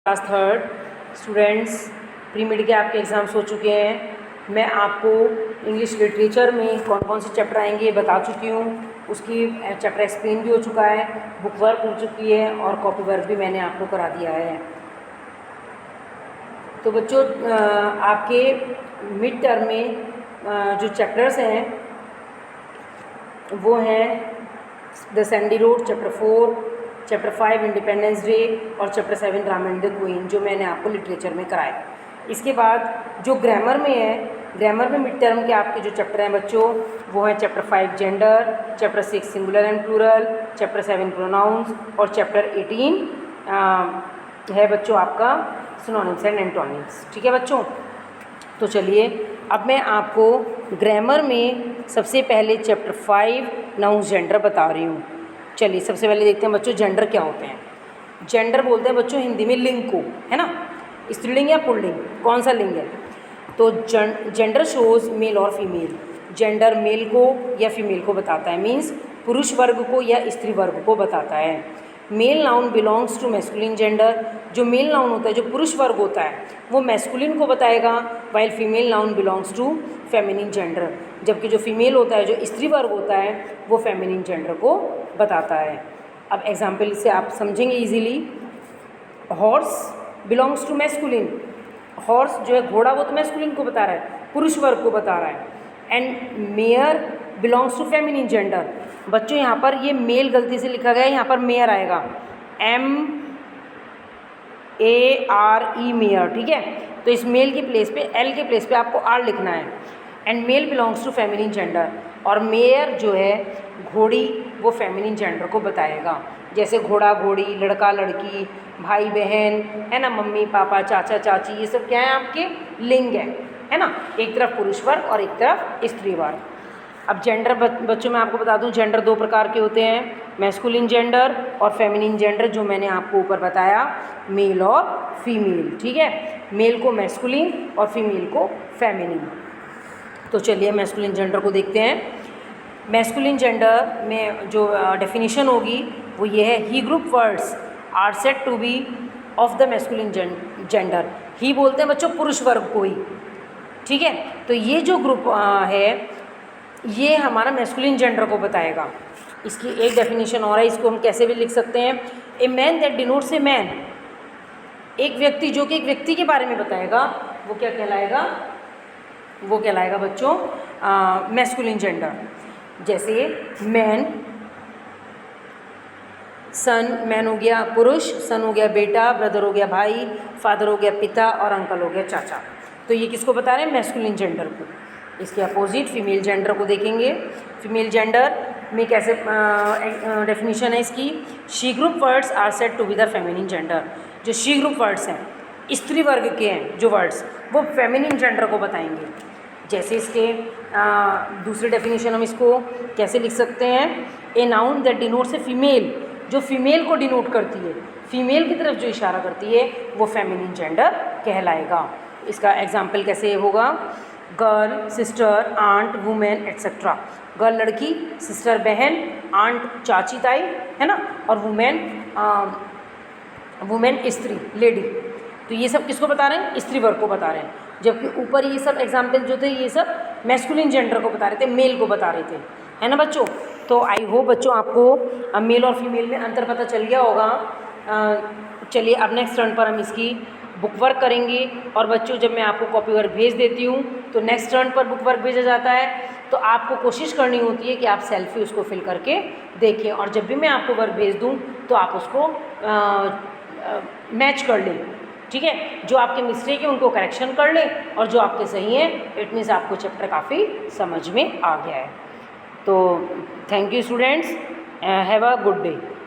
Class third students, pre mid के आपके exams हो चुके हैं। मैं आपको इंग्लिश लिटरेचर में कौन कौन से चैप्टर आएंगे ये बता चुकी हूँ। उसकी चैप्टर एक्सप्लेन भी हो चुका है, बुक वर्क हो चुकी है और कॉपी वर्क भी मैंने आपको करा दिया है। तो बच्चों, आपके मिड टर्म में जो चैप्टर्स हैं वो हैं the sandy road chapter 4, chapter 5 independence day और chapter 7 Ram and the queen, जो मैंने आपको लिटरेचर में कराए। इसके बाद जो ग्रामर में है, ग्रामर में मिड टर्म के आपके जो चैप्टर हैं बच्चों वो हैं chapter 5 gender, chapter 6 singular and plural, chapter 7 pronouns और चैप्टर 18 है बच्चों आपका सिनोनिम्स एंड एंटोनिम्स। ठीक है बच्चों, तो चलिए अब मैं आपको ग्रामर में सबसे पहले चैप्टर 5 नाउन्स जेंडर बता रही हूँ। चलिए सबसे पहले देखते हैं बच्चों जेंडर क्या होते हैं। जेंडर बोलते हैं बच्चों हिंदी में लिंग को, है ना, स्त्रीलिंग या पुल्लिंग, कौन सा लिंग है। तो जेंडर शोज मेल और फीमेल। जेंडर मेल को या फीमेल को बताता है, मीन्स पुरुष वर्ग को या स्त्री वर्ग को बताता है। Male noun belongs to masculine gender. जो मेल नाउन होता है, जो पुरुष वर्ग होता है, वो मैस्कुलिन को बताएगा, while female noun belongs to feminine gender. जबकि जो फीमेल होता है, जो स्त्री वर्ग होता है, वो फेमिनिन जेंडर को बताता है। अब एग्जाम्पल से आप समझेंगे easily. Horse belongs to masculine. Horse जो है घोड़ा, वो तो मैस्कुलिन को बता रहा है, पुरुष वर्ग को बता रहा है। And mare belongs to feminine gender. बच्चों यहाँ पर ये मेल गलती से लिखा गया है, यहाँ पर मेयर आएगा MEARE मेयर। ठीक है, तो इस मेल की प्लेस पे, एल के प्लेस पे आपको आर लिखना है। And male belongs to feminine gender. और मेयर जो है घोड़ी, वो फेमिनिन जेंडर को बताएगा। जैसे घोड़ा घोड़ी, लड़का लड़की, भाई बहन, है ना, मम्मी पापा, चाचा चाची, ये सब क्या है आपके लिंग है ना। एक तरफ पुरुष वर्ग और एक तरफ स्त्री वर्ग। अब जेंडर बच्चों मैं आपको बता दूं, जेंडर दो प्रकार के होते हैं, मैस्कुलिन जेंडर और फेमिनिन जेंडर, जो मैंने आपको ऊपर बताया, मेल और फीमेल। ठीक है, मेल को मैस्कुलिन और फीमेल को फेमिनिन। तो चलिए मैस्कुलिन जेंडर को देखते हैं। मैस्कुलिन जेंडर में जो डेफिनेशन होगी वो ये है, he group words are said to be of the masculine gender. He बोलते हैं बच्चों पुरुष वर्ग को ही। ठीक है, तो ये जो ग्रुप है ये हमारा मैस्कुलिन जेंडर को बताएगा। इसकी एक डेफिनेशन और है, इसको हम कैसे भी लिख सकते हैं, a man that denotes a man. एक व्यक्ति जो कि एक व्यक्ति के बारे में बताएगा, वो क्या कहलाएगा, वो कहलाएगा बच्चों मैस्कुलिन जेंडर। जैसे मैन, सन, मैन हो गया पुरुष, सन हो गया बेटा, ब्रदर हो गया भाई, फादर हो गया पिता और अंकल हो गया चाचा। तो ये किसको बता रहे हैं, मैस्कुलिन जेंडर को। इसके अपोजिट फीमेल जेंडर को देखेंगे। फीमेल जेंडर में कैसे डेफिनेशन है इसकी, she group words are said to be the feminine gender. जो शी ग्रुप वर्ड्स हैं, स्त्री वर्ग के हैं जो वर्ड्स, वो फेमिनिन जेंडर को बताएंगे। जैसे इसके दूसरी डेफिनेशन हम इसको कैसे लिख सकते हैं, a noun that denotes a female. जो फीमेल को डिनोट करती है, फीमेल की तरफ जो इशारा करती है, वो फेमिनिन जेंडर कहलाएगा। इसका एग्जाम्पल कैसे होगा, girl, sister, aunt, women etcetera. Girl लड़की, सिस्टर बहन, आंट चाची ताई, है ना, और वुमेन स्त्री लेडी। तो ये सब किसको बता रहे हैं, स्त्री वर्ग को बता रहे हैं। जबकि ऊपर ये सब एग्जाम्पल जो थे, ये सब मैस्कुलिन जेंडर को बता रहे थे, मेल को बता रहे थे, है ना बच्चों। तो आई होप बच्चों आपको मेल और फीमेल में अंतर पता चल गया होगा। चलिए अब नेक्स्ट टर्न पर हम इसकी बुक वर्क करेंगे। और बच्चों जब मैं आपको कॉपी वर्क भेज देती हूँ तो नेक्स्ट टर्न पर बुक वर्क भेजा जाता है, तो आपको कोशिश करनी होती है कि आप सेल्फी उसको फिल करके देखें। और जब भी मैं आपको वर्क भेज दूँ तो आप उसको मैच कर लें। ठीक है, जो आपके मिस्टेक है उनको करेक्शन कर लें, और जो आपके सही हैं, इट मीन्स आपको चैप्टर काफ़ी समझ में आ गया है। तो thank you students, have a good day.